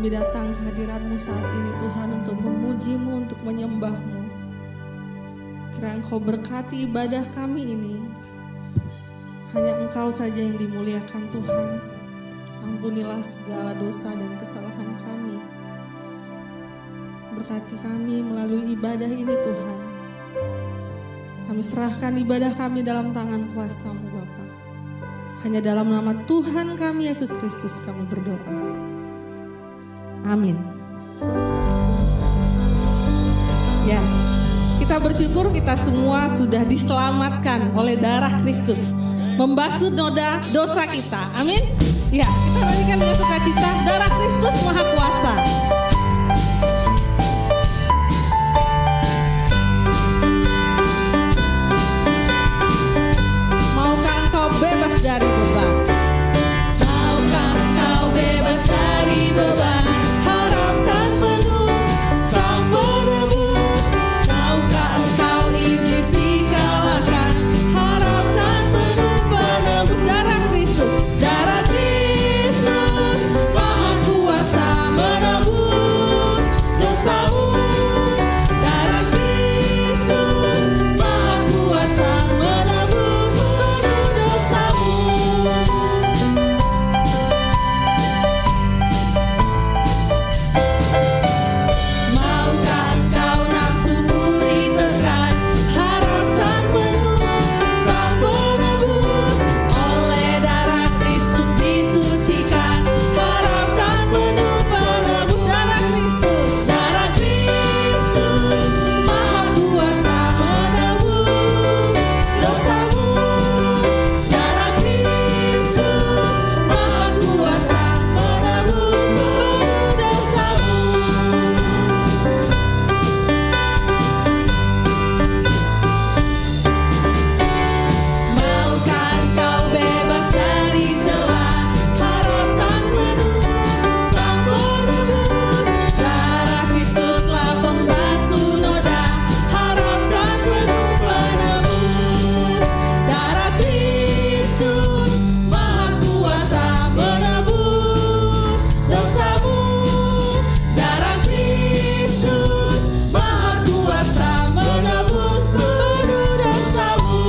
Kami datang ke hadirat-Mu saat ini Tuhan untuk memuji-Mu, untuk menyembah-Mu. Kiranya Engkau berkati ibadah kami ini. Hanya Engkau saja yang dimuliakan Tuhan. Ampunilah segala dosa dan kesalahan kami. Berkati kami melalui ibadah ini Tuhan. Kami serahkan ibadah kami dalam tangan kuasa-Mu Bapa. Hanya dalam nama Tuhan kami Yesus Kristus kami berdoa. Amin. Ya, kita bersyukur kita semua sudah diselamatkan oleh darah Kristus, membasuh noda dosa kita. Amin. Ya, kita nyanyikan dengan sukacita, darah Kristus Maha Kuasa. Maukah engkau bebas dari beban? Maukah engkau bebas dari beban? Harapkan penuh Sang Penebus. Maukah engkau iblis dikalahkan? Harapkan penuh penebus. Darah Kristus, darah Kristus Maha Kuasa menebus dosamu. Darah Kristus Maha Kuasa menebus penuh dosamu. Maukah engkau nafsumu ditekan? Harapkan penuh Sang Penebus. Oleh darah Kristus disucikan. Harapkan penuh penebus. Darah Kristus, darah Kristus Maha Kuasa menebus dosamu. Darah Kristus Maha Kuasa menebus penuh dosamu. Maukah engkau bebas dari celah? Harapkan penuh Sang Penebus. Darah Kristuslah pembasuh noda. Harapkan penuh penebus. Darah Kristus Maha Kuasa menebus dosamu. Darah Kristus Maha Kuasa menebus penuh dosamu.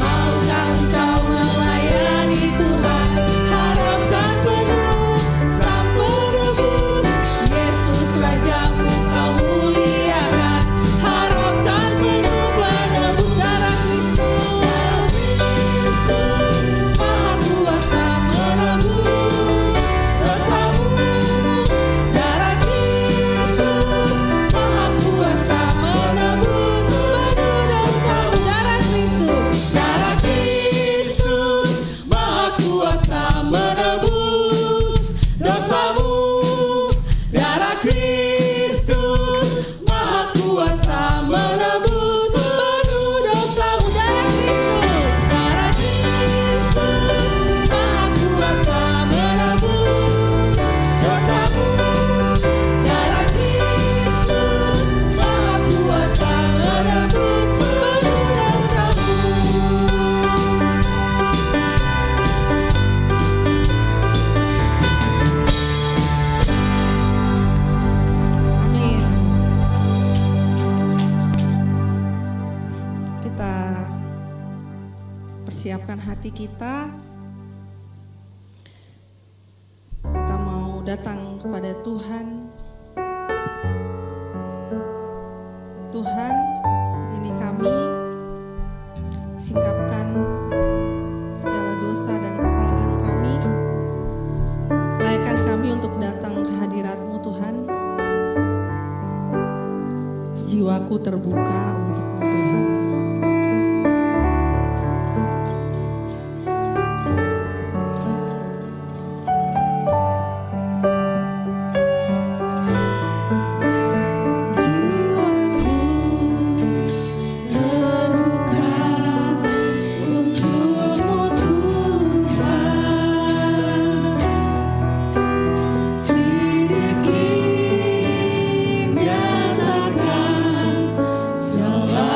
Maukah engkau melayani Tuhan? Harapkan penuh Sang Penebus. Yesus Rajamu kau muliakan. Harapkan penuh penebus. Darah Kristus Maha Kuasa menebus dosamu. Darah Kristus Maha Kuasa menebus penuh dosamu. Darah Kristus, darah Kristus Maha Kuasa menebus dosamu. Darah Kristus Maha Kuasa menebus penuh dosamu. Darah Kristus, darah Kristus Maha Kuasa menebus dosamu. Darah Kristus Maha Kuasa menebus penuh dosamu. Amin. Kita persiapkan hati kita. Kita mau datang kepada Tuhan. Tuhan, ini kami singkapkan segala dosa dan kesalahan kami. Layakkan kami untuk datang ke hadirat-Mu Tuhan. Jiwaku terbuka untuk-Mu Tuhan. Sedikit nyatakan segala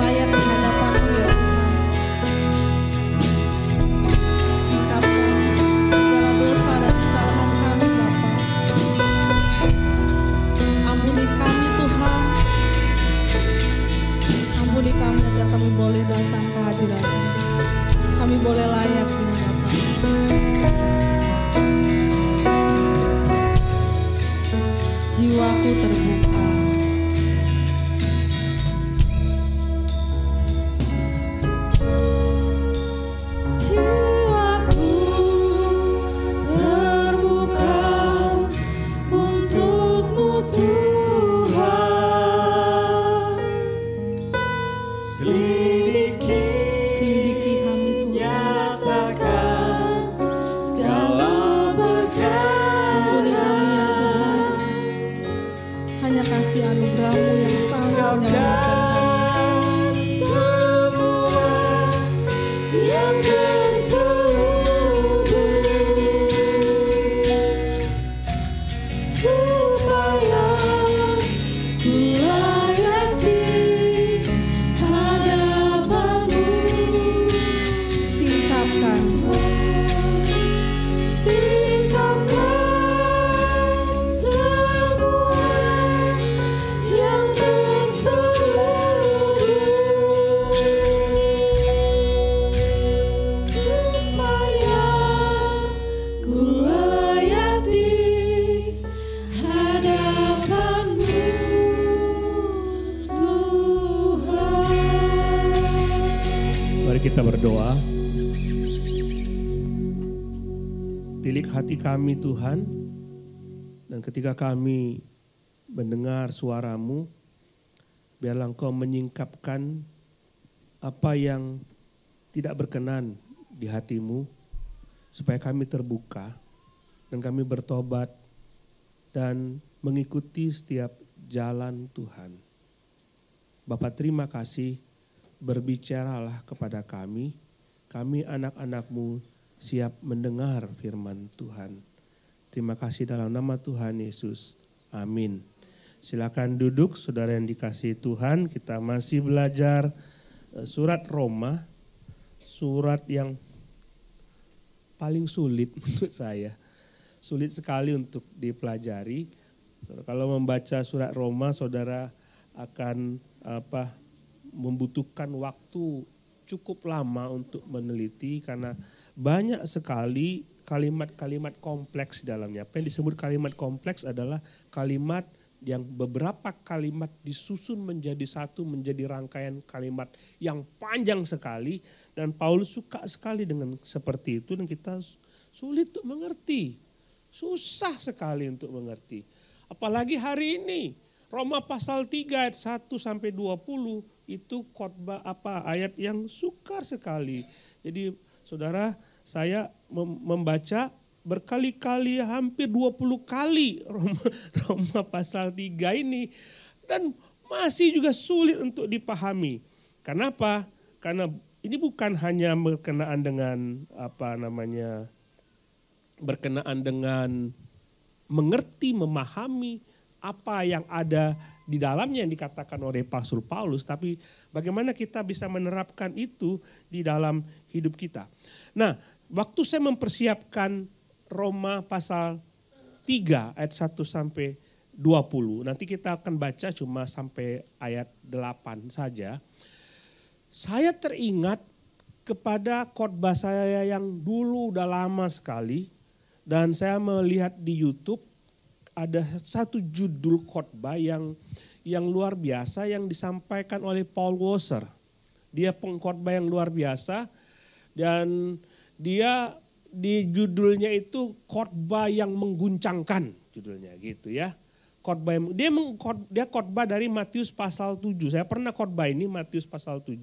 layak di hadapan-Mu ya Tuhan. Singkapkan segala dosa dan kesalahan kami Bapa. Ampuni kami Tuhan. Ampuni kami agar kami boleh datang ke hadirat-Mu. Kami boleh layak di hadapan-Mu. Jiwaku terbuka. Jiwaku terbuka untuk-Mu Tuhan. Selidiki kami Tuhan. nyatakan segala berkat. Ampuni kami ya Tuhan. Hanya kasih anugerah-Mu yang sangat menyelamatkan kami. Semua yang terselubung supaya ku layak di hadapan-Mu. Singkapkan Singkapkan semua yang terselubung supaya ku layak di hadapan-Mu Tuhan. Mari kita berdoa. Tilik hati kami Tuhan, dan ketika kami mendengar suara-Mu, biarlah Engkau menyingkapkan apa yang tidak berkenan di hati-Mu, supaya kami terbuka dan kami bertobat dan mengikuti setiap jalan Tuhan. Bapa, terima kasih, berbicaralah kepada kami anak-anak-Mu siap mendengar firman Tuhan. Terima kasih dalam nama Tuhan Yesus. Amin. Silakan duduk saudara yang dikasihi Tuhan. Kita masih belajar surat Roma. Surat yang paling sulit menurut saya. Sulit sekali untuk dipelajari. Kalau membaca surat Roma saudara akan membutuhkan waktu cukup lama untuk meneliti karena banyak sekali kalimat-kalimat kompleks di dalamnya. Apa yang disebut kalimat kompleks adalah kalimat yang beberapa kalimat disusun menjadi satu, menjadi rangkaian kalimat yang panjang sekali. Dan Paulus suka sekali dengan seperti itu dan kita sulit untuk mengerti. Susah sekali untuk mengerti. Apalagi hari ini, Roma pasal 3 ayat 1 sampai 20 itu khotbah ayat yang sukar sekali. Jadi saudara, saya membaca berkali-kali, hampir 20 kali Roma pasal 3 ini. Dan masih juga sulit untuk dipahami. Kenapa? Karena ini bukan hanya berkenaan dengan berkenaan dengan mengerti, memahami apa yang ada di dalamnya yang dikatakan oleh Rasul Paulus, tapi bagaimana kita bisa menerapkan itu di dalam hidup kita. Nah, waktu saya mempersiapkan Roma pasal 3 ayat 1 sampai 20, nanti kita akan baca cuma sampai ayat 8 saja. Saya teringat kepada khotbah saya yang dulu udah lama sekali, dan saya melihat di YouTube ada satu judul khotbah yang luar biasa yang disampaikan oleh Paul Washer. Dia pengkhotbah yang luar biasa dan dia di judulnya itu khotbah yang mengguncangkan judulnya gitu ya. Dia khotbah dari Matius pasal 7. Saya pernah khotbah ini Matius pasal 7.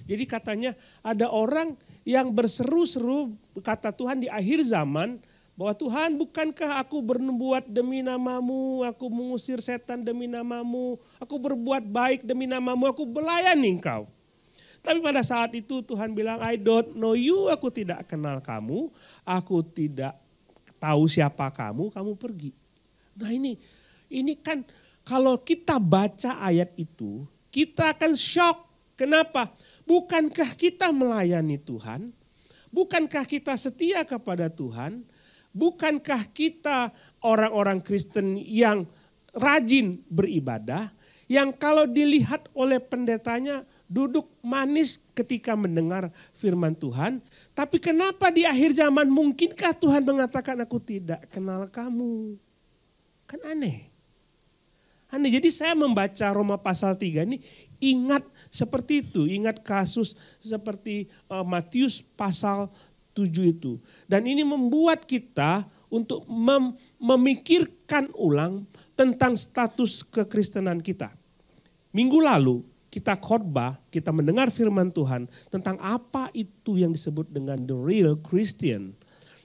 Jadi katanya ada orang yang berseru-seru kata Tuhan di akhir zaman bahwa Tuhan, bukankah aku berbuat demi nama-Mu, aku mengusir setan demi nama-Mu, aku berbuat baik demi nama-Mu, aku melayani Engkau. Tapi pada saat itu Tuhan bilang, I don't know you, aku tidak kenal kamu, aku tidak tahu siapa kamu pergi. Nah ini kan kalau kita baca ayat itu, kita akan shock Kenapa? Bukankah kita melayani Tuhan? Bukankah kita setia kepada Tuhan? Bukankah kita orang-orang Kristen yang rajin beribadah? Yang kalau dilihat oleh pendetanya duduk manis ketika mendengar firman Tuhan. Tapi kenapa di akhir zaman mungkinkah Tuhan mengatakan aku tidak kenal kamu? Kan aneh. Aneh. Jadi saya membaca Roma pasal 3 ini ingat seperti itu. Ingat kasus seperti Matius pasal 7 itu. Dan ini membuat kita untuk memikirkan ulang tentang status kekristenan kita. Minggu lalu kita khotbah, kita mendengar firman Tuhan tentang apa itu yang disebut dengan the real Christian.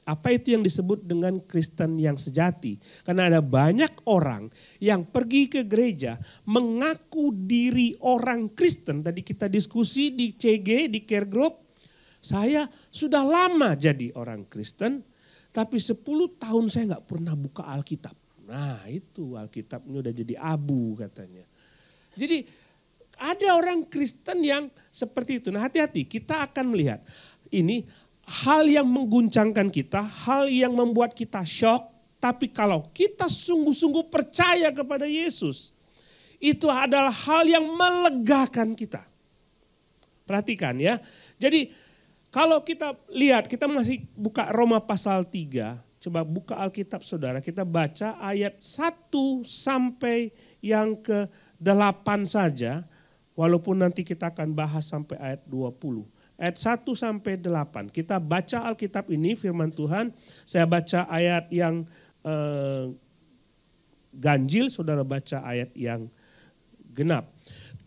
Apa itu yang disebut dengan Kristen yang sejati. Karena ada banyak orang yang pergi ke gereja mengaku diri orang Kristen. Tadi kita diskusi di CG, di Care Group. Saya sudah lama jadi orang Kristen, tapi 10 tahun saya nggak pernah buka Alkitab. Nah itu Alkitabnya udah jadi abu katanya. Jadi ada orang Kristen yang seperti itu. Nah hati-hati, kita akan melihat ini hal yang mengguncangkan kita, hal yang membuat kita shock. Tapi kalau kita sungguh-sungguh percaya kepada Yesus, itu adalah hal yang melegakan kita. Perhatikan ya. Jadi kalau kita lihat, kita masih buka Roma pasal 3. Coba buka Alkitab saudara, kita baca ayat 1 sampai yang ke-8 saja. Walaupun nanti kita akan bahas sampai ayat 20. Ayat 1 sampai 8. Kita baca Alkitab ini firman Tuhan. Saya baca ayat yang ganjil, saudara baca ayat yang genap.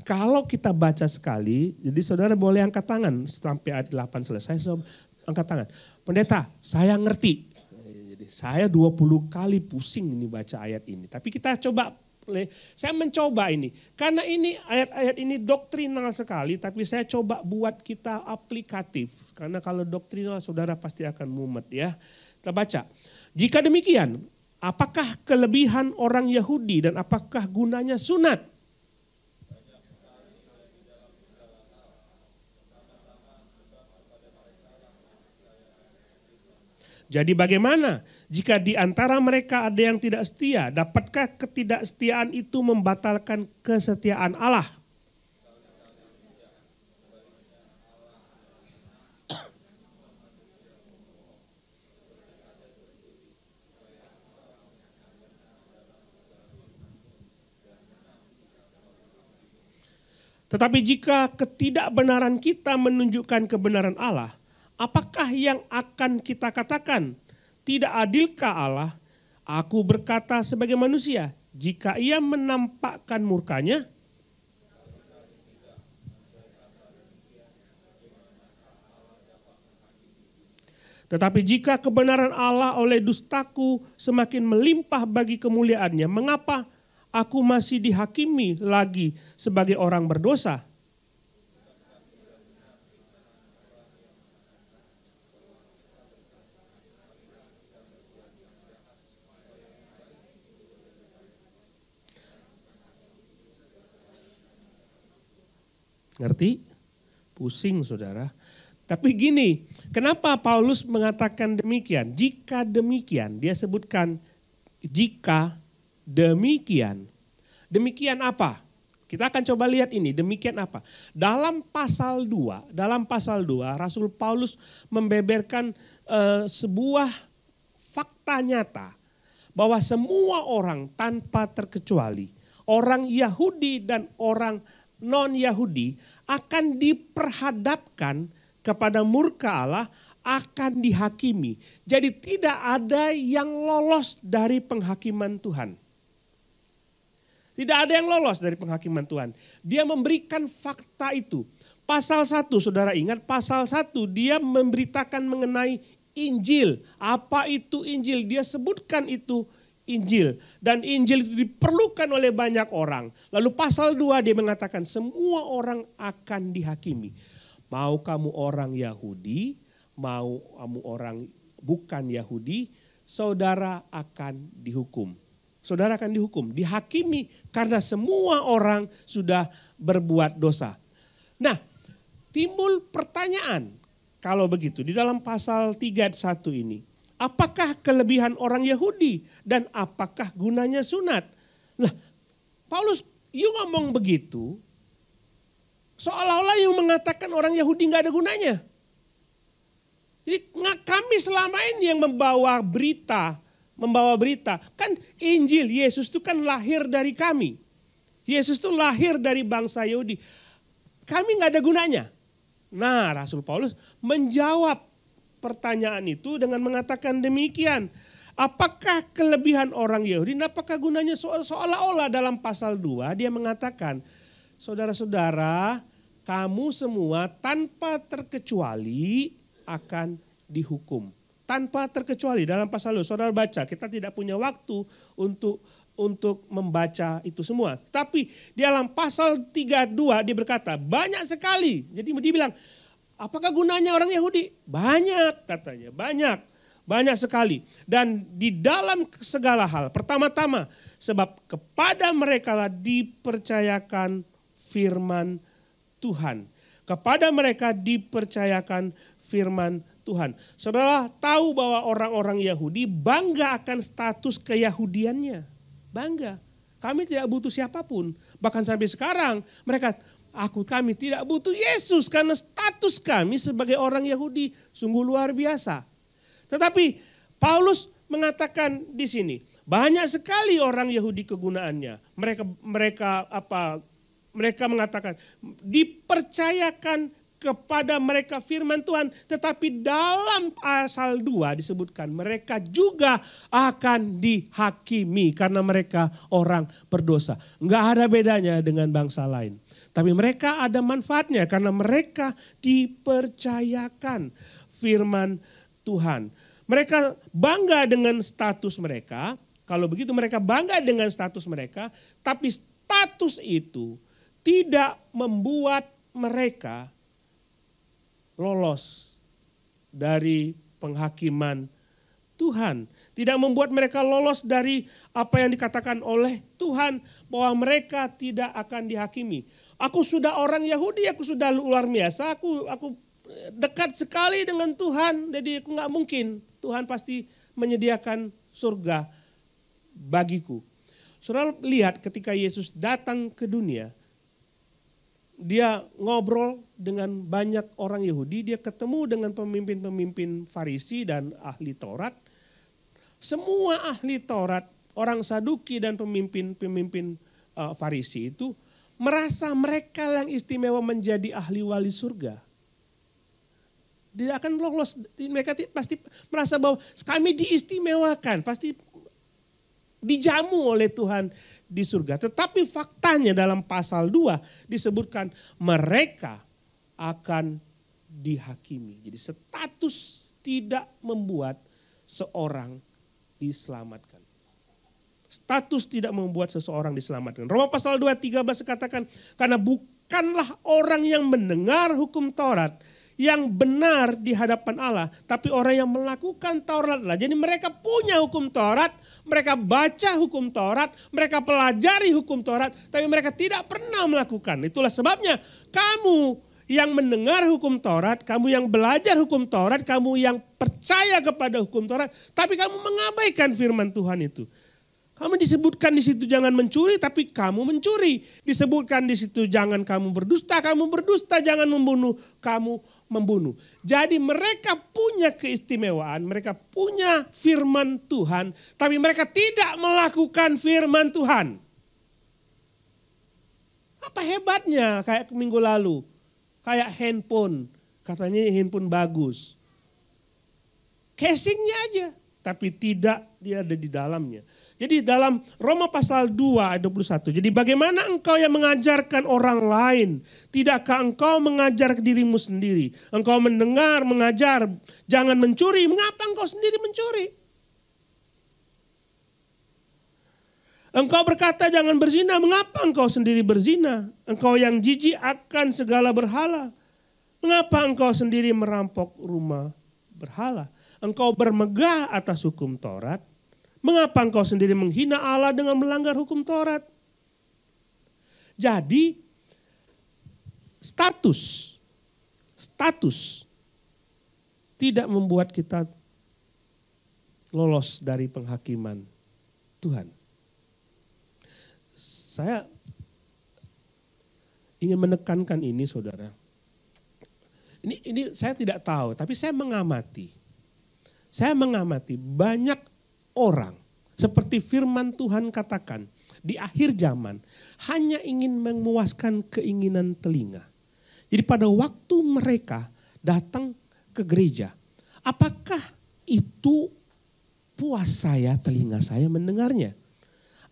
Kalau kita baca sekali, jadi saudara boleh angkat tangan sampai ayat 8 selesai. Angkat tangan. Pendeta, saya ngerti. Jadi saya 20 kali pusing ini baca ayat ini. Tapi kita coba, saya mencoba ini. Karena ini ayat-ayat ini doktrinal sekali, tapi saya coba buat kita aplikatif. Karena kalau doktrinal saudara pasti akan mumet ya. Kita baca. Jika demikian, apakah kelebihan orang Yahudi dan apakah gunanya sunat? Jadi bagaimana jika di antara mereka ada yang tidak setia? Dapatkah ketidaksetiaan itu membatalkan kesetiaan Allah? Tetapi jika ketidakbenaran kita menunjukkan kebenaran Allah, apakah yang akan kita katakan? Tidak adilkah Allah? Aku berkata sebagai manusia, jika ia menampakkan murkanya, tetapi jika kebenaran Allah oleh dustaku semakin melimpah bagi kemuliaannya, mengapa aku masih dihakimi lagi sebagai orang berdosa? Ngerti? Pusing saudara. Tapi gini, kenapa Paulus mengatakan demikian? Jika demikian, dia sebutkan jika demikian. Demikian apa? Kita akan coba lihat ini, demikian apa? Dalam pasal 2, Rasul Paulus membeberkan sebuah fakta nyata bahwa semua orang tanpa terkecuali, orang Yahudi dan orang non-Yahudi akan diperhadapkan kepada murka Allah, akan dihakimi. Jadi tidak ada yang lolos dari penghakiman Tuhan. Tidak ada yang lolos dari penghakiman Tuhan. Dia memberikan fakta itu. Pasal 1, saudara ingat pasal 1 dia memberitakan mengenai Injil. Apa itu Injil? Dia sebutkan itu Injil. Dan Injil itu diperlukan oleh banyak orang. Lalu pasal 2 dia mengatakan semua orang akan dihakimi. Mau kamu orang Yahudi, mau kamu orang bukan Yahudi, saudara akan dihukum. Saudara akan dihukum, dihakimi karena semua orang sudah berbuat dosa. Nah, timbul pertanyaan kalau begitu di dalam pasal 3 ayat 1 ini. Apakah kelebihan orang Yahudi dan apakah gunanya sunat? Nah, Paulus ngomong begitu seolah-olah yang mengatakan orang Yahudi nggak ada gunanya. Jadi kami selama ini yang membawa berita. Kan Injil Yesus itu kan lahir dari kami. Yesus itu lahir dari bangsa Yahudi. Kami nggak ada gunanya. Nah, Rasul Paulus menjawab pertanyaan itu dengan mengatakan demikian. Apakah kelebihan orang Yahudi? Apakah gunanya? Seolah-olah dalam pasal 2 dia mengatakan, saudara-saudara, kamu semua tanpa terkecuali akan dihukum. Tanpa terkecuali dalam pasal 2. Saudara baca, kita tidak punya waktu untuk membaca itu semua. Tapi di dalam pasal 3:2 dia berkata banyak sekali. Jadi dia bilang apakah gunanya orang Yahudi? Banyak katanya, banyak sekali. Dan di dalam segala hal, pertama-tama sebab kepada mereka lah dipercayakan firman Tuhan. Kepada mereka dipercayakan firman Tuhan. Saudara tahu bahwa orang-orang Yahudi bangga akan status keyahudiannya. Bangga. Kami tidak butuh siapapun. Bahkan sampai sekarang kami tidak butuh Yesus karena status kami sebagai orang Yahudi sungguh luar biasa. Tetapi Paulus mengatakan di sini banyak sekali orang Yahudi kegunaannya. Mereka mengatakan dipercayakan kepada mereka firman Tuhan. Tetapi dalam pasal 2 disebutkan mereka juga akan dihakimi karena mereka orang berdosa. Enggak ada bedanya dengan bangsa lain. Tapi mereka ada manfaatnya karena mereka dipercayakan firman Tuhan. Mereka bangga dengan status mereka. Kalau begitu mereka bangga dengan status mereka. Tapi status itu tidak membuat mereka lolos dari penghakiman Tuhan. Tidak membuat mereka lolos dari apa yang dikatakan oleh Tuhan bahwa mereka tidak akan dihakimi. Aku sudah orang Yahudi, aku sudah luar biasa, aku dekat sekali dengan Tuhan, jadi aku nggak mungkin Tuhan pasti menyediakan surga bagiku. Saudara lihat ketika Yesus datang ke dunia, dia ngobrol dengan banyak orang Yahudi, dia ketemu dengan pemimpin-pemimpin Farisi dan ahli Taurat. Semua ahli Taurat, orang Saduki dan pemimpin-pemimpin Farisi itu merasa mereka yang istimewa menjadi ahli wali surga. Dia akan lolos, mereka pasti merasa bahwa kami diistimewakan, pasti dijamu oleh Tuhan di surga. Tetapi faktanya dalam pasal 2 disebutkan mereka akan dihakimi. Jadi status tidak membuat seorang diselamatkan. Status tidak membuat seseorang diselamatkan. Roma pasal 2:13 katakan, karena bukanlah orang yang mendengar hukum Taurat yang benar di hadapan Allah, tapi orang yang melakukan Taurat lah. Jadi mereka punya hukum Taurat, mereka baca hukum Taurat, mereka pelajari hukum Taurat, tapi mereka tidak pernah melakukan. Itulah sebabnya kamu yang mendengar hukum Taurat, kamu yang belajar hukum Taurat, kamu yang percaya kepada hukum Taurat, tapi kamu mengabaikan firman Tuhan itu. Kamu disebutkan di situ jangan mencuri, tapi kamu mencuri. Disebutkan di situ jangan kamu berdusta, jangan membunuh, kamu membunuh. Jadi mereka punya keistimewaan, mereka punya firman Tuhan, tapi mereka tidak melakukan firman Tuhan. Apa hebatnya kayak minggu lalu, kayak handphone, katanya handphone bagus. Casingnya aja, tapi tidak dia ada di dalamnya. Jadi dalam Roma pasal 2 ayat 21. Jadi bagaimana engkau yang mengajarkan orang lain? Tidakkah engkau mengajar dirimu sendiri? Engkau mendengar, mengajar, jangan mencuri. Mengapa engkau sendiri mencuri? Engkau berkata jangan berzina. Mengapa engkau sendiri berzina? Engkau yang jijik akan segala berhala. Mengapa engkau sendiri merampok rumah berhala? Engkau bermegah atas hukum Taurat. Mengapa engkau sendiri menghina Allah dengan melanggar hukum Taurat? Jadi status tidak membuat kita lolos dari penghakiman Tuhan. Saya ingin menekankan ini, saudara. Ini saya tidak tahu, tapi saya mengamati. Saya mengamati banyak orang seperti firman Tuhan katakan di akhir zaman hanya ingin memuaskan keinginan telinga. Jadi pada waktu mereka datang ke gereja, apakah itu puas saya, telinga saya mendengarnya?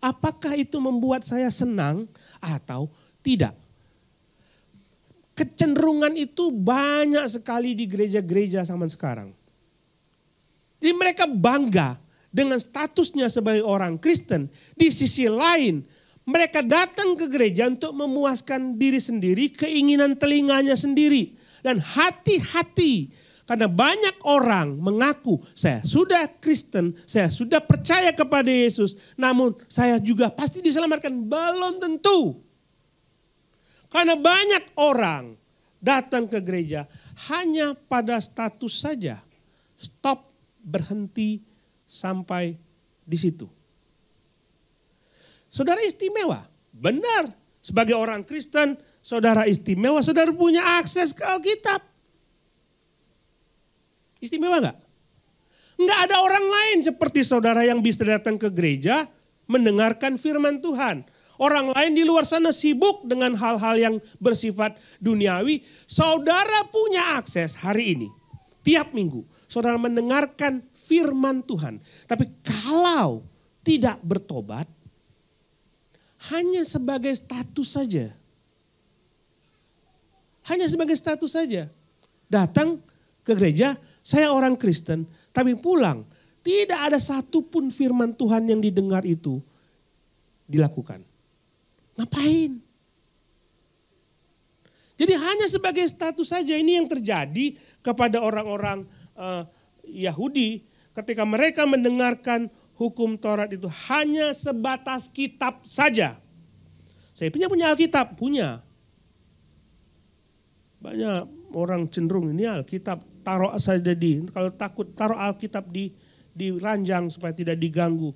Apakah itu membuat saya senang atau tidak? Kecenderungan itu banyak sekali di gereja-gereja zaman sekarang. Jadi mereka bangga dengan statusnya sebagai orang Kristen. Di sisi lain, mereka datang ke gereja untuk memuaskan diri sendiri, keinginan telinganya sendiri. Dan hati-hati, karena banyak orang mengaku, saya sudah Kristen, saya sudah percaya kepada Yesus, namun saya juga pasti diselamatkan. Belum tentu. Karena banyak orang datang ke gereja hanya pada status saja. Stop, berhenti, sampai di situ. Saudara istimewa, benar. Sebagai orang Kristen, saudara istimewa, saudara punya akses ke Alkitab. Istimewa enggak? Enggak ada orang lain seperti saudara yang bisa datang ke gereja mendengarkan firman Tuhan. Orang lain di luar sana sibuk dengan hal-hal yang bersifat duniawi. Saudara punya akses hari ini, tiap minggu. Saudara mendengarkan firman Tuhan. Tapi kalau tidak bertobat, hanya sebagai status saja. Hanya sebagai status saja. Datang ke gereja, saya orang Kristen, tapi pulang. Tidak ada satupun firman Tuhan yang didengar itu dilakukan. Ngapain? Jadi hanya sebagai status saja. Ini yang terjadi kepada orang-orang Yahudi ketika mereka mendengarkan hukum Taurat itu hanya sebatas kitab saja. Saya punya Alkitab, punya. Banyak orang cenderung ini Alkitab taruh saja kalau takut taruh Alkitab di ranjang supaya tidak diganggu.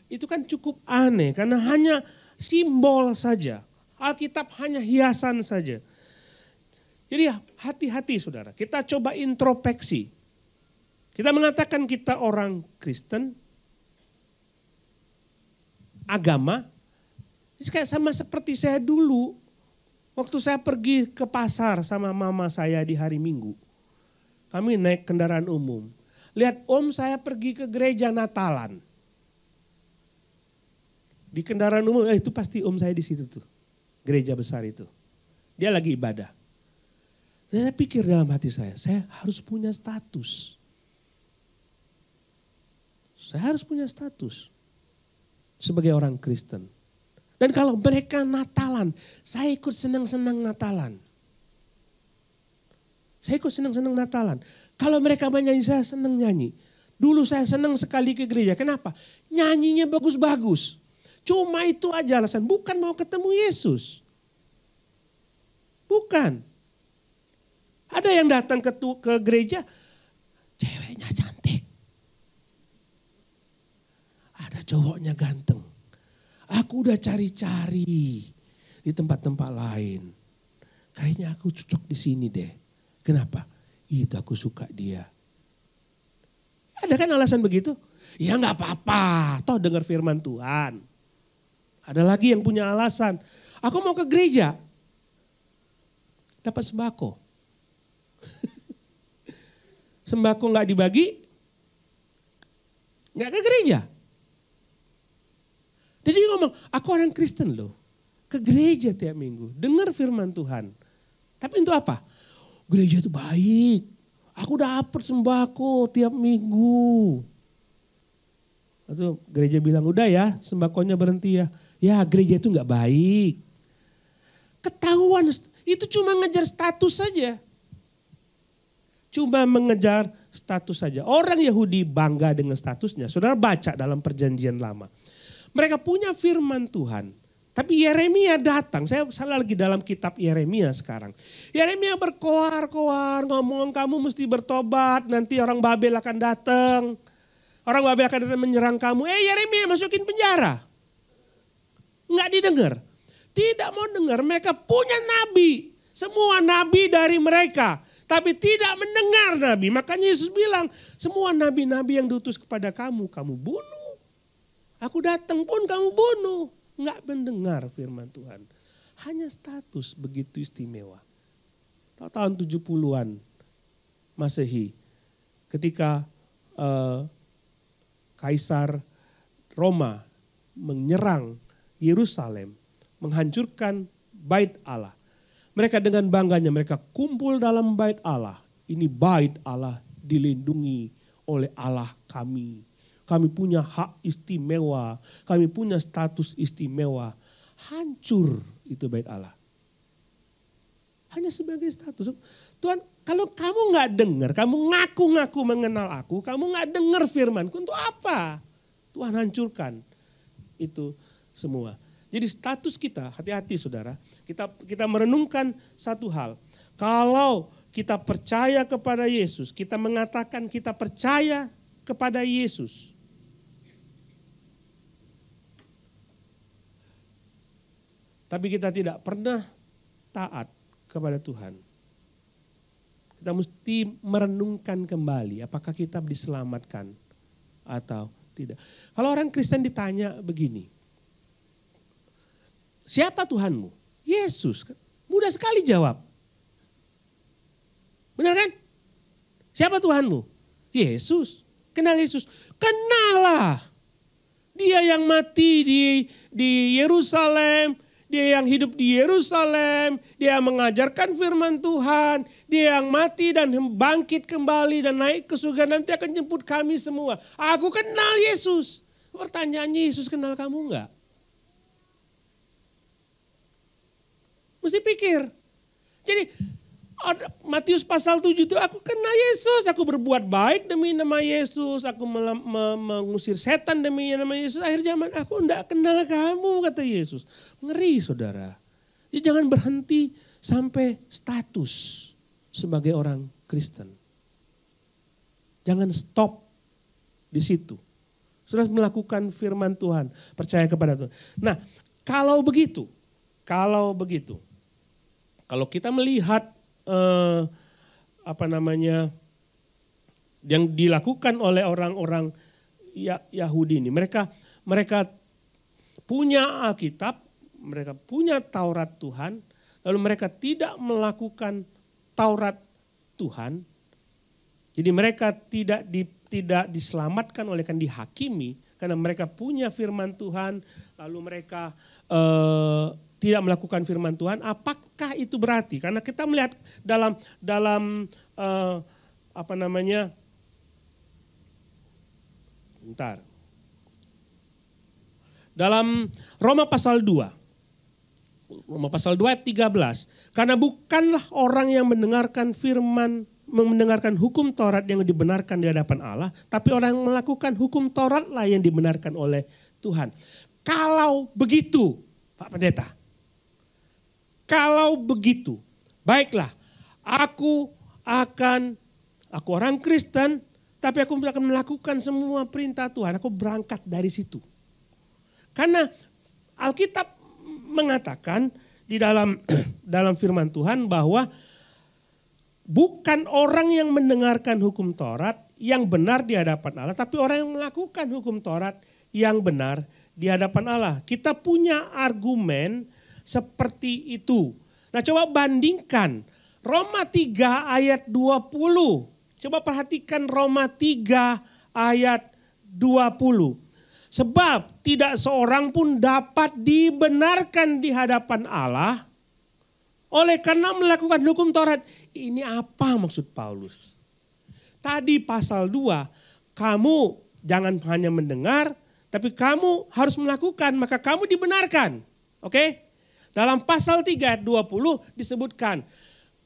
Itu kan cukup aneh karena hanya simbol saja. Alkitab hanya hiasan saja. Jadi hati-hati saudara, kita coba introspeksi. Kita mengatakan kita orang Kristen, agama, kayak sama seperti saya dulu. Waktu saya pergi ke pasar sama mama saya di hari Minggu. Kami naik kendaraan umum. Lihat om saya pergi ke gereja Natalan. Di kendaraan umum, itu pasti om saya di situ tuh. Gereja besar itu. Dia lagi ibadah. Saya pikir dalam hati saya harus punya status. Saya harus punya status sebagai orang Kristen. Dan kalau mereka Natalan, saya ikut senang-senang Natalan. Saya ikut senang-senang Natalan. Kalau mereka menyanyi, saya senang nyanyi. Dulu saya senang sekali ke gereja. Kenapa? Nyanyinya bagus-bagus. Cuma itu aja alasan, bukan mau ketemu Yesus. Bukan. Ada yang datang ke gereja, ceweknya cantik. Ada cowoknya ganteng. Aku udah cari-cari di tempat-tempat lain. Kayaknya aku cocok di sini deh. Kenapa? Itu aku suka dia. Ada kan alasan begitu? Ya nggak apa-apa, toh dengar firman Tuhan. Ada lagi yang punya alasan. Aku mau ke gereja. Dapat sembako. Sembako nggak dibagi, nggak ke gereja. Jadi dia ngomong, aku orang Kristen loh. Ke gereja tiap minggu, dengar firman Tuhan. Tapi untuk apa? Gereja itu baik. Aku dapat sembako tiap minggu. Atau gereja bilang, udah ya sembakonya berhenti ya. Ya gereja itu nggak baik. Ketahuan, itu cuma ngejar status saja. Cuma mengejar status saja. Orang Yahudi bangga dengan statusnya. Saudara baca dalam perjanjian lama. Mereka punya firman Tuhan. Tapi Yeremia datang, saya lagi dalam kitab Yeremia sekarang. Yeremia berkoar-koar, ngomong kamu mesti bertobat, nanti orang Babel akan datang. Orang Babel akan datang menyerang kamu. Yeremia masukin penjara. Enggak didengar. Tidak mau dengar, mereka punya nabi. Semua nabi dari mereka. Tapi tidak mendengar nabi. Makanya Yesus bilang, semua nabi-nabi yang diutus kepada kamu, kamu bunuh. Aku datang pun kamu bunuh. Enggak mendengar firman Tuhan. Hanya status begitu istimewa. Tahun 70-an Masehi. Ketika Kaisar Roma menyerang Yerusalem. Menghancurkan bait Allah. Mereka dengan bangganya mereka kumpul dalam bait Allah. Ini bait Allah dilindungi oleh Allah kami. Kami punya hak istimewa, kami punya status istimewa. Hancur itu bait Allah. Hanya sebagai status. Tuhan, kalau kamu nggak dengar, kamu ngaku-ngaku mengenal aku, kamu nggak dengar firmanku, untuk apa? Tuhan hancurkan itu semua. Jadi status kita, hati-hati saudara, kita merenungkan satu hal. Kalau kita percaya kepada Yesus, kita mengatakan kita percaya kepada Yesus. Tapi kita tidak pernah taat kepada Tuhan. Kita mesti merenungkan kembali apakah kita diselamatkan atau tidak. Kalau orang Kristen ditanya begini, siapa Tuhanmu? Yesus. Mudah sekali jawab. Benar kan? Siapa Tuhanmu? Yesus. Kenal Yesus. Kenallah. Dia yang mati di Yerusalem. Dia yang hidup di Yerusalem. Dia yang mengajarkan firman Tuhan. Dia yang mati dan bangkit kembali dan naik ke surga. Nanti akan jemput kami semua. Aku kenal Yesus. Pertanyaannya, Yesus kenal kamu enggak? Mesti pikir. Jadi Matius pasal 7 itu aku kenal Yesus. Aku berbuat baik demi nama Yesus. Aku mengusir setan demi nama Yesus. Akhir zaman aku enggak kenal kamu kata Yesus. Ngeri saudara. Jadi jangan berhenti sampai status sebagai orang Kristen. Jangan stop di situ. Sudah melakukan firman Tuhan. Percaya kepada Tuhan. Nah kalau begitu. Kalau kita melihat yang dilakukan oleh orang-orang Yahudi ini, mereka punya Alkitab, mereka punya Taurat Tuhan, lalu mereka tidak melakukan Taurat Tuhan, jadi mereka tidak diselamatkan oleh kan dihakimi karena mereka punya firman Tuhan, lalu mereka tidak melakukan firman Tuhan. Apakah itu berarti? Karena kita melihat dalam dalam Roma pasal 2. Roma pasal 2 ayat 13. Karena bukanlah orang yang mendengarkan hukum Taurat yang dibenarkan di hadapan Allah, tapi orang yang melakukan hukum Taurat lah yang dibenarkan oleh Tuhan. Kalau begitu, Pak Pendeta, kalau begitu, baiklah, aku orang Kristen, tapi aku akan melakukan semua perintah Tuhan. Aku berangkat dari situ. Karena Alkitab mengatakan di dalam firman Tuhan bahwa bukan orang yang mendengarkan hukum Taurat yang benar di hadapan Allah, tapi orang yang melakukan hukum Taurat yang benar di hadapan Allah. Kita punya argumen seperti itu. Nah coba bandingkan Roma 3 ayat 20. Coba perhatikan Roma 3 ayat 20. Sebab tidak seorang pun dapat dibenarkan di hadapan Allah oleh karena melakukan hukum Taurat. Ini apa maksud Paulus? Tadi pasal 2, kamu jangan hanya mendengar, tapi kamu harus melakukan, maka kamu dibenarkan. Oke? Dalam pasal 3 ayat 20 disebutkan,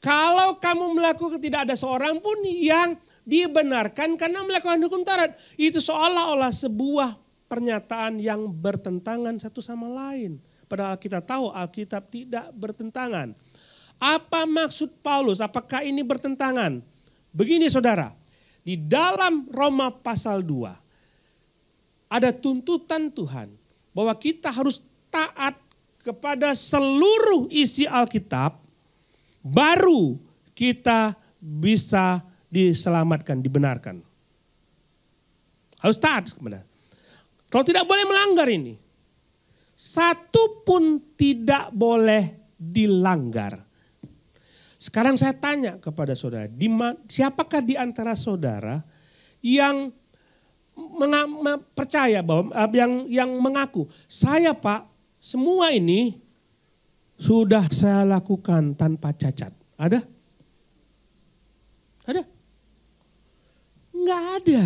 kalau kamu melakukan tidak ada seorang pun yang dibenarkan karena melakukan hukum Taurat. Itu seolah-olah sebuah pernyataan yang bertentangan satu sama lain. padahal kita tahu Alkitab tidak bertentangan. Apa maksud Paulus? Apakah ini bertentangan? Begini saudara, di dalam Roma pasal 2 ada tuntutan Tuhan bahwa kita harus taat kepada seluruh isi Alkitab, baru kita bisa diselamatkan, dibenarkan. Harus taat kepada. Kalau tidak boleh melanggar ini. Satu pun tidak boleh dilanggar. Sekarang saya tanya kepada saudara, siapakah di antara saudara yang percaya bahwa yang mengaku, saya Pak, semua ini sudah saya lakukan tanpa cacat. Ada? Ada? Enggak ada.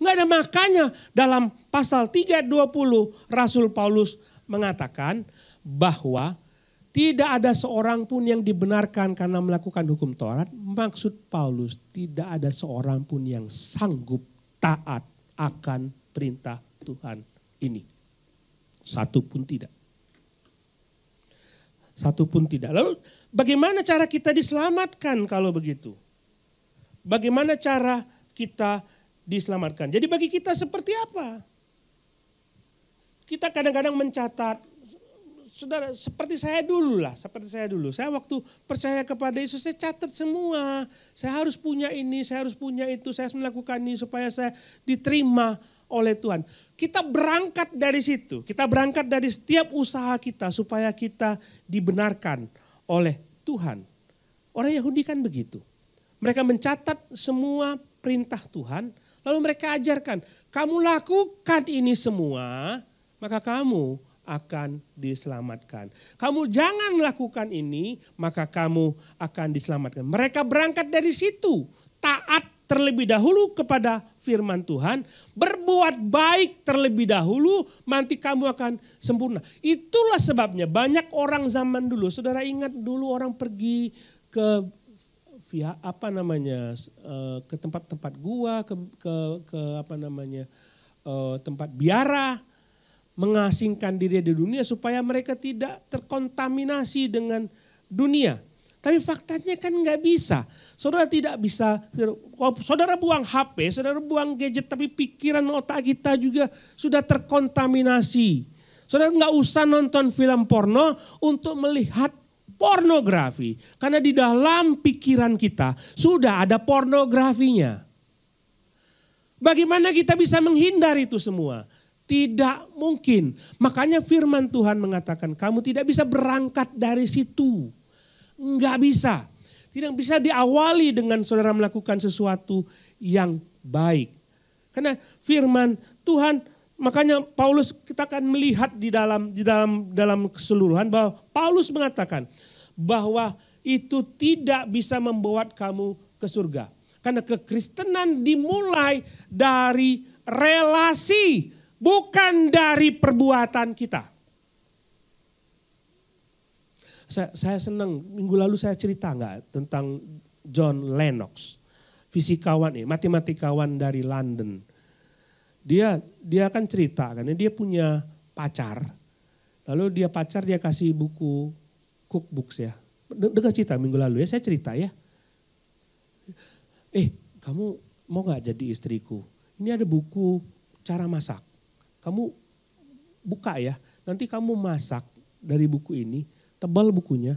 Enggak ada, makanya dalam pasal 3:20 Rasul Paulus mengatakan bahwa tidak ada seorang pun yang dibenarkan karena melakukan hukum Taurat. Maksud Paulus, tidak ada seorang pun yang sanggup taat akan perintah Tuhan ini. Satu pun tidak. Satu pun tidak. Lalu bagaimana cara kita diselamatkan kalau begitu? Bagaimana cara kita diselamatkan? Jadi bagi kita seperti apa? Kita kadang-kadang mencatat, saudara, seperti saya dulu. Saya waktu percaya kepada Yesus, saya catat semua. Saya harus punya ini, saya harus punya itu, saya harus melakukan ini supaya saya diterima oleh Tuhan. Kita berangkat dari situ. Kita berangkat dari setiap usaha kita supaya kita dibenarkan oleh Tuhan. Orang Yahudi kan begitu. Mereka mencatat semua perintah Tuhan, lalu mereka ajarkan, kamu lakukan ini semua, maka kamu akan diselamatkan. Kamu jangan lakukan ini, maka kamu akan diselamatkan. Mereka berangkat dari situ. Taat terlebih dahulu kepada firman Tuhan. Berbuat baik terlebih dahulu, nanti kamu akan sempurna. Itulah sebabnya banyak orang zaman dulu. Saudara ingat dulu orang pergi ke ke tempat-tempat gua, ke tempat biara, mengasingkan diri di dunia supaya mereka tidak terkontaminasi dengan dunia. Tapi faktanya kan nggak bisa. Saudara tidak bisa, saudara buang HP, saudara buang gadget, tapi pikiran otak kita juga sudah terkontaminasi. Saudara nggak usah nonton film porno untuk melihat pornografi. Karena di dalam pikiran kita sudah ada pornografinya. Bagaimana kita bisa menghindar itu semua? Tidak mungkin. Makanya firman Tuhan mengatakan kamu tidak bisa berangkat dari situ. Enggak bisa. Tidak bisa diawali dengan saudara melakukan sesuatu yang baik. Karena firman Tuhan, makanya Paulus, kita akan melihat di dalam keseluruhan bahwa Paulus mengatakan bahwa itu tidak bisa membawa kamu ke surga. Karena kekristenan dimulai dari relasi, bukan dari perbuatan kita. Saya senang, minggu lalu saya cerita tentang John Lennox, fisikawan, matematikawan dari London. Dia kan cerita, karena dia punya pacar, lalu dia kasih buku cookbooks ya. Dengar cerita minggu lalu ya, saya cerita ya. Kamu mau gak jadi istriku? Ini ada buku cara masak. Kamu buka ya, nanti kamu masak dari buku ini, tebal bukunya.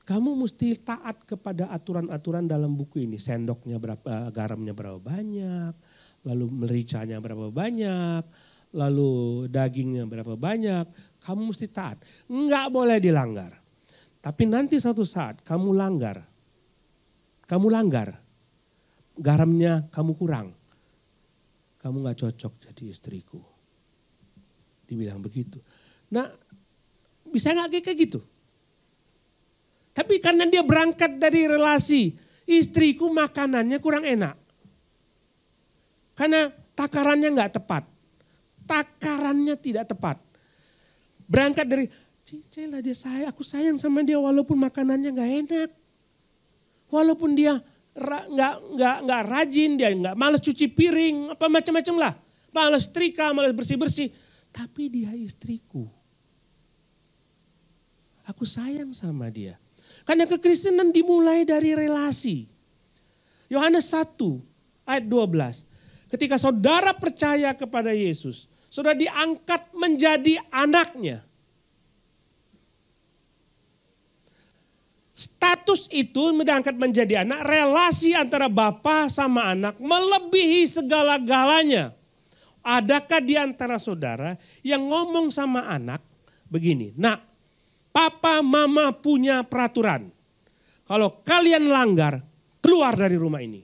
Kamu mesti taat kepada aturan-aturan dalam buku ini. Sendoknya berapa, garamnya berapa banyak, lalu mericanya berapa banyak, lalu dagingnya berapa banyak. Kamu mesti taat, enggak boleh dilanggar. Tapi nanti suatu saat kamu langgar, garamnya kamu kurang, kamu gak cocok jadi istriku. Dibilang begitu. Nah, bisa gak kayak gitu? Tapi karena dia berangkat dari relasi, istriku makanannya kurang enak. Karena takarannya gak tepat. Takarannya tidak tepat. Berangkat dari, Cila dia aku sayang sama dia walaupun makanannya gak enak. Walaupun dia nggak rajin, dia nggak malas cuci piring, apa macam-macam lah. Malas trika, malas bersih-bersih. Tapi dia istriku. Aku sayang sama dia. Karena kekristenan dimulai dari relasi. Yohanes 1 ayat 12. Ketika saudara percaya kepada Yesus, saudara diangkat menjadi anaknya. Status itu diangkat menjadi anak, relasi antara bapa sama anak melebihi segala-galanya. Adakah di antara saudara yang ngomong sama anak begini, "Nak, papa mama punya peraturan. Kalau kalian langgar, keluar dari rumah ini."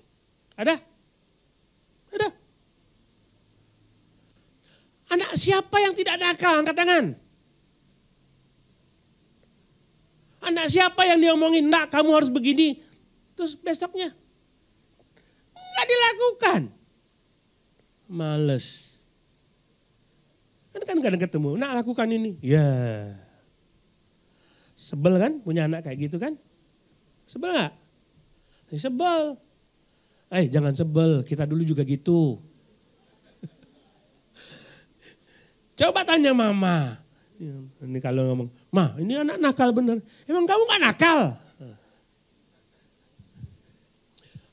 Ada? Ada. Anak siapa yang tidak nakal? Angkat tangan. Anak siapa yang diomongin, "Nak, kamu harus begini." Terus besoknya nggak dilakukan. Males. Kan kadang ketemu, "Nak, lakukan ini." Ya. Sebel kan punya anak kayak gitu kan? Sebel gak? Sebel. Jangan sebel, kita dulu juga gitu. Coba tanya mama. Ini kalau ngomong, "Ma, ini anak nakal bener." Emang kamu gak nakal?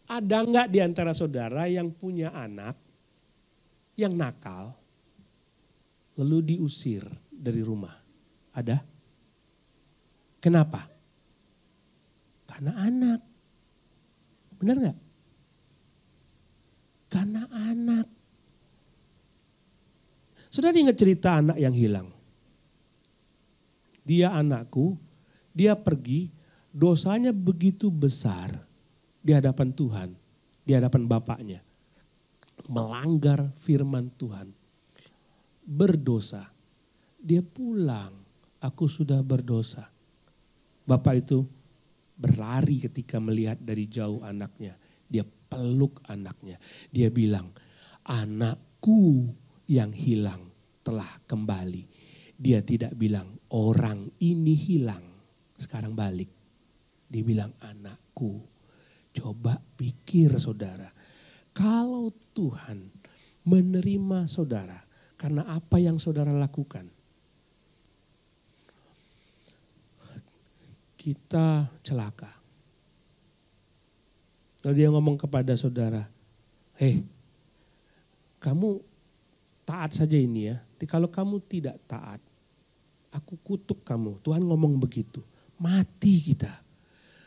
Ada gak di antara saudara yang punya anak yang nakal lalu diusir dari rumah? Ada? Kenapa? Karena anak. Benar gak? Karena anak. Saudara ingat cerita anak yang hilang? Dia anakku, dia pergi, dosanya begitu besar di hadapan Tuhan, di hadapan bapaknya. Melanggar firman Tuhan. Berdosa. Dia pulang, "Aku sudah berdosa." Bapak itu berlari ketika melihat dari jauh anaknya. Dia peluk anaknya. Dia bilang, "Anakku yang hilang telah kembali." Dia tidak bilang, "Orang ini hilang, sekarang balik." Dia bilang, "Anakku." Coba pikir saudara, kalau Tuhan menerima saudara karena apa yang saudara lakukan, kita celaka. Lalu dia ngomong kepada saudara, kamu taat saja ini ya. Kalau kamu tidak taat, aku kutuk kamu." Tuhan ngomong begitu. Mati kita.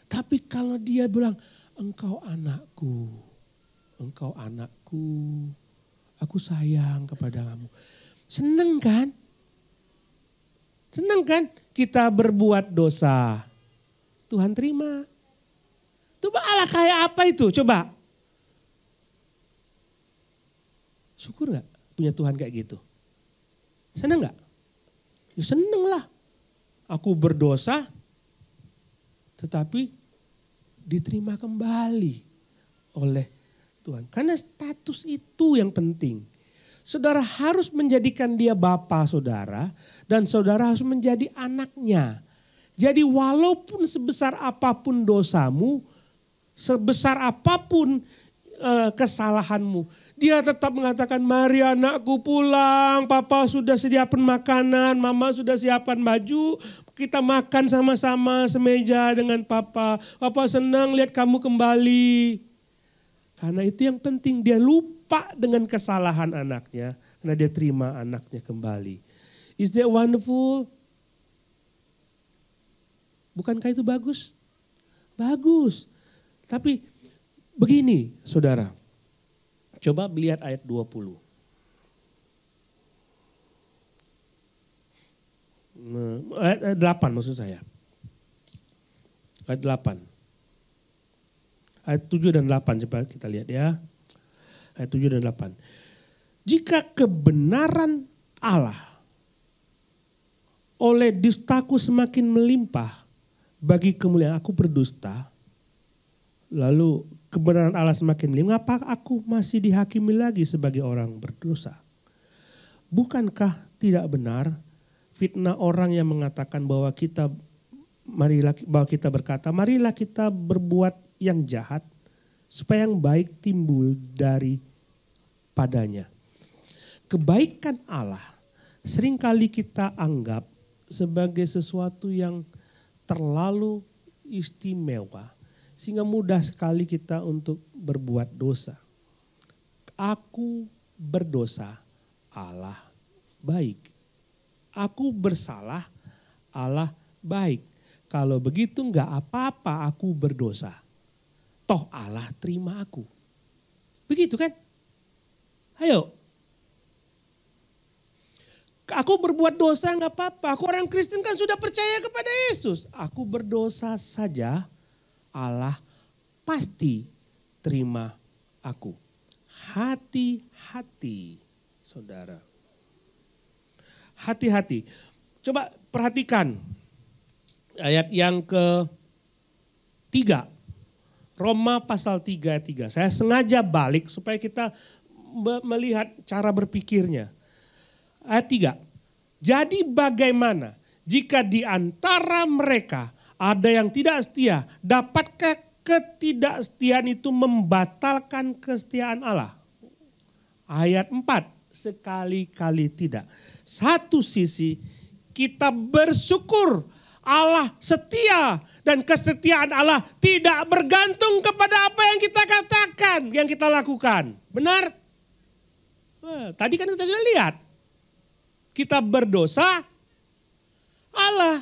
Tapi kalau dia bilang, "Engkau anakku, engkau anakku, aku sayang kepada kamu." Seneng kan? Seneng kan? Kita berbuat dosa, Tuhan terima. Coba Allah kayak apa itu? Coba. Syukur gak punya Tuhan kayak gitu? Seneng gak? Ya seneng lah. Aku berdosa, tetapi diterima kembali oleh Tuhan. Karena status itu yang penting. Saudara harus menjadikan dia bapa saudara, dan saudara harus menjadi anaknya. Jadi walaupun sebesar apapun dosamu, sebesar apapun kesalahanmu, dia tetap mengatakan, "Mari anakku pulang, papa sudah sediakan makanan, mama sudah siapkan baju, kita makan sama-sama semeja dengan papa. Papa senang lihat kamu kembali." Karena itu yang penting, dia lupa dengan kesalahan anaknya, karena dia terima anaknya kembali. Is that wonderful? Bukankah itu bagus? Bagus. Tapi begini saudara, coba lihat ayat 20. Ayat 8 maksud saya. Ayat 8. Ayat 7 dan 8 coba kita lihat ya. Ayat 7 dan 8. Jika kebenaran Allah oleh dustaku semakin melimpah bagi kemuliaan aku berdusta, lalu kebenaran Allah semakin melimpah, mengapa aku masih dihakimi lagi sebagai orang berdosa? Bukankah tidak benar fitnah orang yang mengatakan bahwa kita berkata, "Marilah kita berbuat yang jahat supaya yang baik timbul dari padanya." Kebaikan Allah seringkali kita anggap sebagai sesuatu yang terlalu istimewa sehingga mudah sekali kita untuk berbuat dosa. Aku berdosa, Allah baik. Aku bersalah, Allah baik. Kalau begitu enggak apa-apa aku berdosa. Toh Allah terima aku. Begitu kan? Ayo. Aku berbuat dosa enggak apa-apa. Aku orang Kristen kan sudah percaya kepada Yesus. Aku berdosa saja, Allah pasti terima aku. Hati-hati, saudara. Hati-hati. Coba perhatikan ayat yang ke-3. Roma pasal 3 ayat 3. Saya sengaja balik supaya kita melihat cara berpikirnya. Ayat 3. Jadi bagaimana jika di antara mereka ada yang tidak setia, dapatkah ketidaksetiaan itu membatalkan kesetiaan Allah? Ayat 4. Sekali-kali tidak. Satu sisi kita bersyukur Allah setia dan kesetiaan Allah tidak bergantung kepada apa yang kita katakan, yang kita lakukan. Benar? Tadi kan kita sudah lihat. Kita berdosa, Allah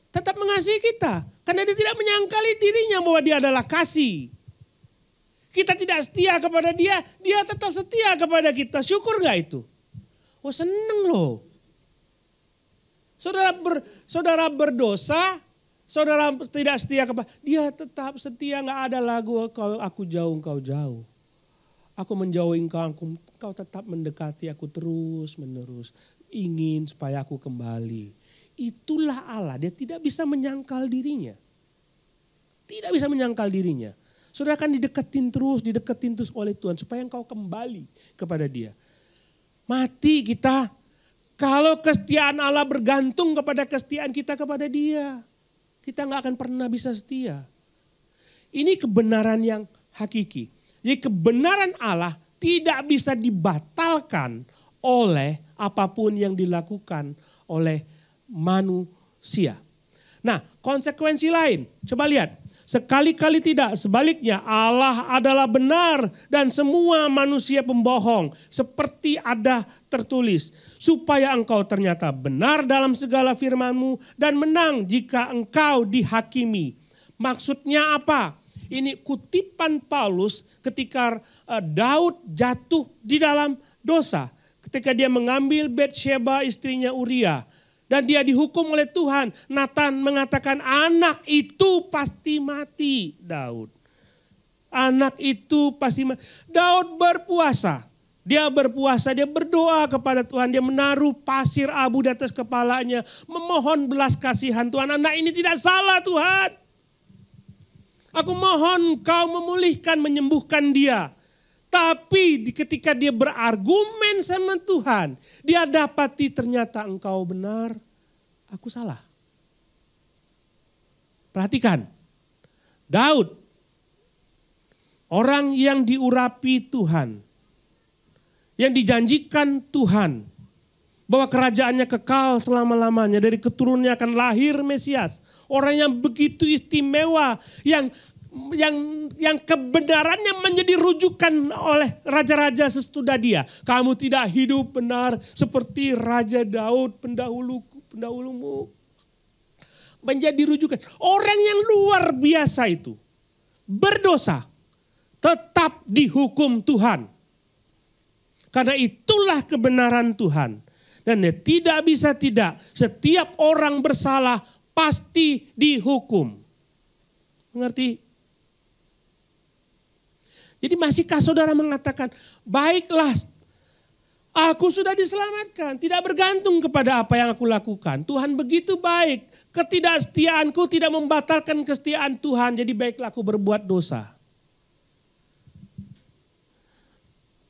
tetap mengasihi kita. Karena dia tidak menyangkali dirinya bahwa dia adalah kasih. Kita tidak setia kepada dia, dia tetap setia kepada kita. Syukur gak itu? Oh seneng loh. Saudara berdosa, saudara tidak setia kepada dia tetap setia, nggak ada lagu aku jauh engkau jauh. Aku menjauhi engkau tetap mendekati aku terus menerus. Ingin supaya aku kembali. Itulah Allah, dia tidak bisa menyangkal dirinya. Tidak bisa menyangkal dirinya. Saudara kan dideketin terus oleh Tuhan supaya engkau kembali kepada dia. Mati kita. Kalau kesetiaan Allah bergantung kepada kesetiaan kita kepada dia. Kita gak akan pernah bisa setia. Ini kebenaran yang hakiki. Jadi kebenaran Allah tidak bisa dibatalkan oleh apapun yang dilakukan oleh manusia. Nah konsekuensi lain, coba lihat. Sekali-kali tidak, sebaliknya Allah adalah benar dan semua manusia pembohong. Seperti ada tertulis, supaya engkau ternyata benar dalam segala firman-Mu dan menang jika engkau dihakimi. Maksudnya apa? Ini kutipan Paulus ketika Daud jatuh di dalam dosa. Ketika dia mengambil Batsheba istrinya Uria. Dan dia dihukum oleh Tuhan. Nathan mengatakan anak itu pasti mati Daud. Anak itu pasti mati. Daud berpuasa. Dia berpuasa, dia berdoa kepada Tuhan. Dia menaruh pasir abu di atas kepalanya. Memohon belas kasihan Tuhan. Anak ini tidak salah Tuhan. Aku mohon kau memulihkan, menyembuhkan dia. Tapi ketika dia berargumen sama Tuhan, dia dapati ternyata engkau benar, aku salah. Perhatikan, Daud, orang yang diurapi Tuhan, yang dijanjikan Tuhan, bahwa kerajaannya kekal selama-lamanya, dari keturunannya akan lahir Mesias. Orang yang begitu istimewa, yang kebenarannya menjadi rujukan oleh raja-raja sesudah dia. Kamu tidak hidup benar seperti Raja Daud pendahulumu. Menjadi rujukan. Orang yang luar biasa itu berdosa tetap dihukum Tuhan. Karena itulah kebenaran Tuhan. Dan tidak bisa tidak, setiap orang bersalah pasti dihukum. Mengerti? Jadi masihkah saudara mengatakan, baiklah aku sudah diselamatkan. Tidak bergantung kepada apa yang aku lakukan. Tuhan begitu baik. Ketidaksetiaanku tidak membatalkan kesetiaan Tuhan. Jadi baiklah aku berbuat dosa.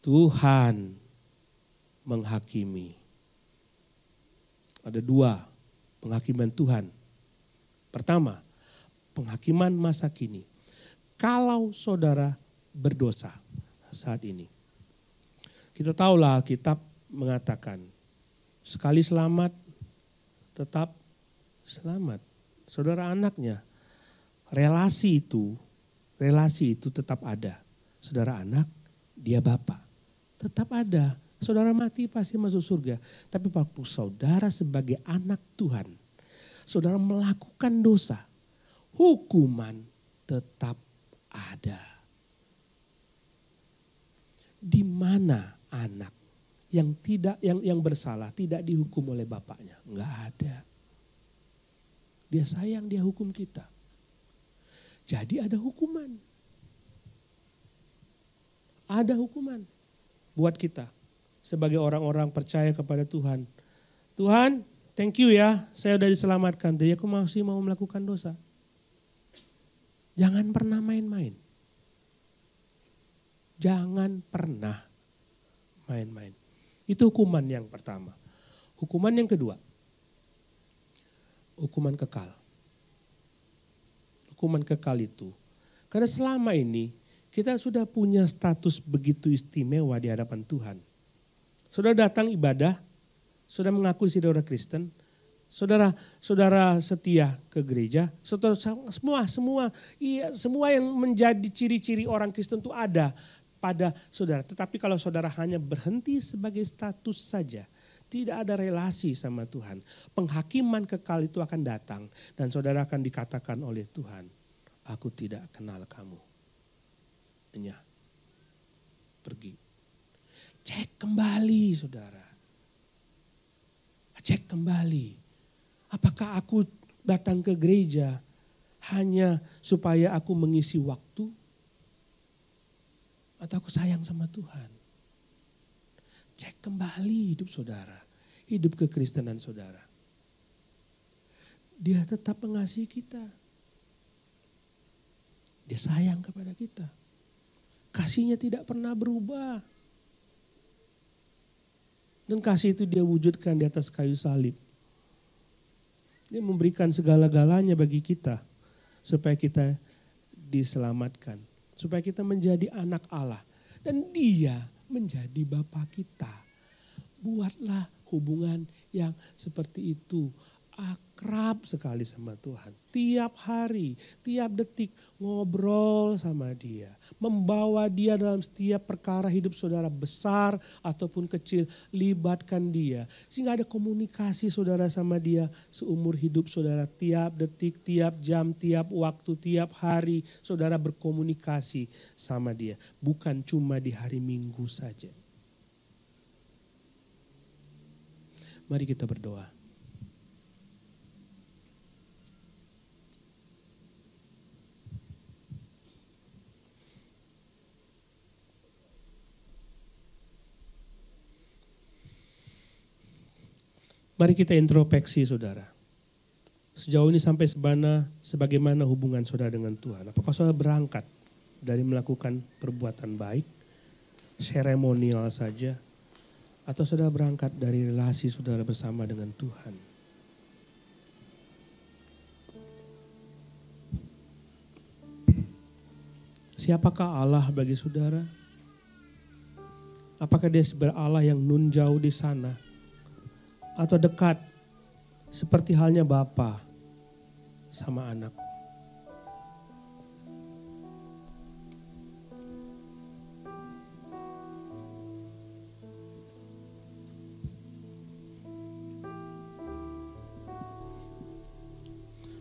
Tuhan menghakimi. Ada dua penghakiman Tuhan. Pertama, penghakiman masa kini. Kalau saudara berdosa saat ini. Kita tahulah Alkitab mengatakan sekali selamat tetap selamat. saudara anaknya. Relasi itu tetap ada. Saudara anak, dia Bapa. Tetap ada. Saudara mati pasti masuk surga. Tapi waktu saudara sebagai anak Tuhan, saudara melakukan dosa, hukuman tetap ada. Di mana anak yang bersalah tidak dihukum oleh bapaknya? Enggak ada. Dia sayang, dia hukum kita. Jadi ada hukuman. Ada hukuman buat kita sebagai orang-orang percaya kepada Tuhan. Tuhan, thank you ya, saya sudah diselamatkan. Jadi aku masih mau melakukan dosa. Jangan pernah main-main. Jangan pernah main-main. Itu hukuman yang pertama. Hukuman yang kedua, hukuman kekal. Hukuman kekal itu, karena selama ini kita sudah punya status begitu istimewa di hadapan Tuhan. Saudara datang ibadah, saudara mengaku saudara Kristen, saudara setia ke gereja, saudara semua yang menjadi ciri-ciri orang Kristen itu ada pada saudara. Tetapi kalau saudara hanya berhenti sebagai status saja, tidak ada relasi sama Tuhan, penghakiman kekal itu akan datang dan saudara akan dikatakan oleh Tuhan, aku tidak kenal kamu. Enyah, pergi. Cek kembali saudara. Cek kembali. Apakah aku datang ke gereja hanya supaya aku mengisi waktu? Atau aku sayang sama Tuhan? Cek kembali hidup saudara. Hidup kekristenan saudara. Dia tetap mengasihi kita. Dia sayang kepada kita. Kasihnya tidak pernah berubah. Dan kasih itu dia wujudkan di atas kayu salib. Dia memberikan segala-galanya bagi kita. Supaya kita diselamatkan. Supaya kita menjadi anak Allah. Dan dia menjadi Bapa kita. Buatlah hubungan yang seperti itu. Akrab sekali sama Tuhan. Tiap hari, tiap detik ngobrol sama dia. Membawa dia dalam setiap perkara hidup saudara besar ataupun kecil. Libatkan dia. Sehingga ada komunikasi saudara sama dia seumur hidup saudara. Tiap detik, tiap jam, tiap waktu, tiap hari saudara berkomunikasi sama dia. Bukan cuma di hari Minggu saja. Mari kita berdoa. Mari kita introspeksi saudara. Sejauh ini sampai sebagaimana hubungan saudara dengan Tuhan. Apakah saudara berangkat dari melakukan perbuatan baik, seremonial saja, atau saudara berangkat dari relasi saudara bersama dengan Tuhan? Siapakah Allah bagi saudara? Apakah dia sebagai Allah yang nun jauh di sana? Atau dekat seperti halnya Bapa sama anak?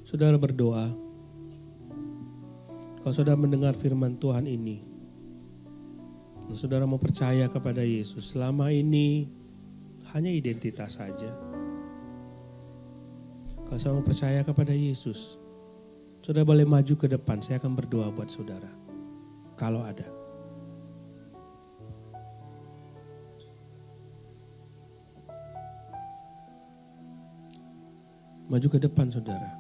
Saudara berdoa, kalau saudara mendengar firman Tuhan ini, saudara mau percaya kepada Yesus, selama ini hanya identitas saja. Kalau saya mau percaya kepada Yesus, saudara boleh maju ke depan, saya akan berdoa buat saudara. Kalau ada. Maju ke depan saudara.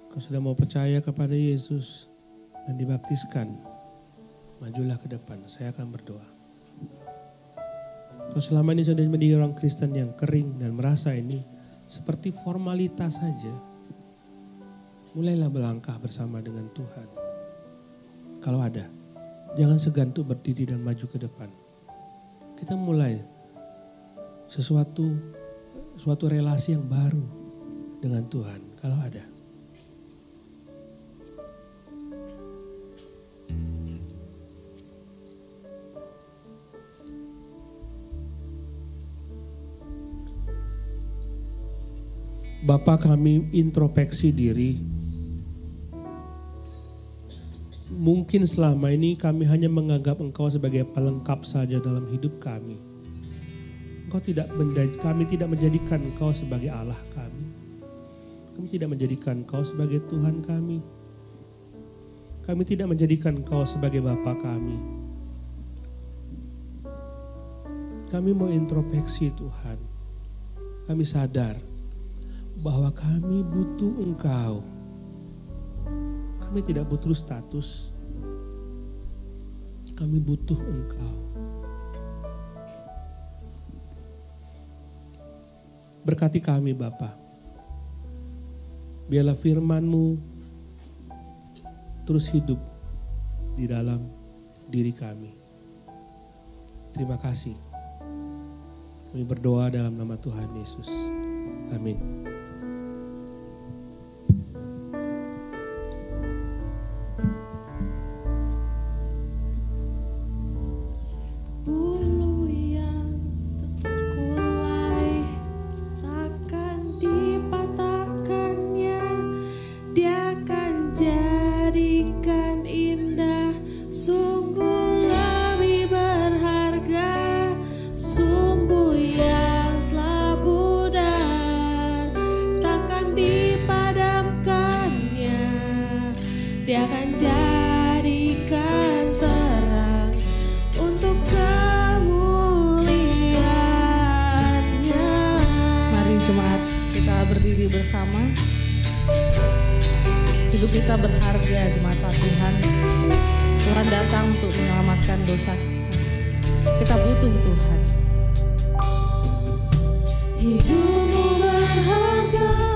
Kalau saudara mau percaya kepada Yesus dan dibaptiskan, majulah ke depan, saya akan berdoa. Kalau selama ini sudah menjadi orang Kristen yang kering dan merasa ini seperti formalitas saja, mulailah melangkah bersama dengan Tuhan. Kalau ada, jangan segan untuk berdiri dan maju ke depan. Kita mulai suatu relasi yang baru dengan Tuhan. Kalau ada. Bapa, kami introspeksi diri. Mungkin selama ini kami hanya menganggap Engkau sebagai pelengkap saja dalam hidup kami. Kami tidak menjadikan Engkau sebagai Allah kami. Kami tidak menjadikan Engkau sebagai Tuhan kami. Kami tidak menjadikan Engkau sebagai Bapa kami. Kami mau introspeksi Tuhan. Kami sadar bahwa kami butuh Engkau. Kami tidak butuh status. Kami butuh Engkau. Berkati kami Bapa. Biarlah firman-Mu terus hidup di dalam diri kami. Terima kasih. Kami berdoa dalam nama Tuhan Yesus. Amin. Dia akan jadikan terang untuk kemuliaan-Nya. Mari jemaat kita berdiri bersama. Hidup kita berharga di mata Tuhan. Tuhan datang untuk menyelamatkan dosa kita. Kita butuh Tuhan. Hidupmu berharga.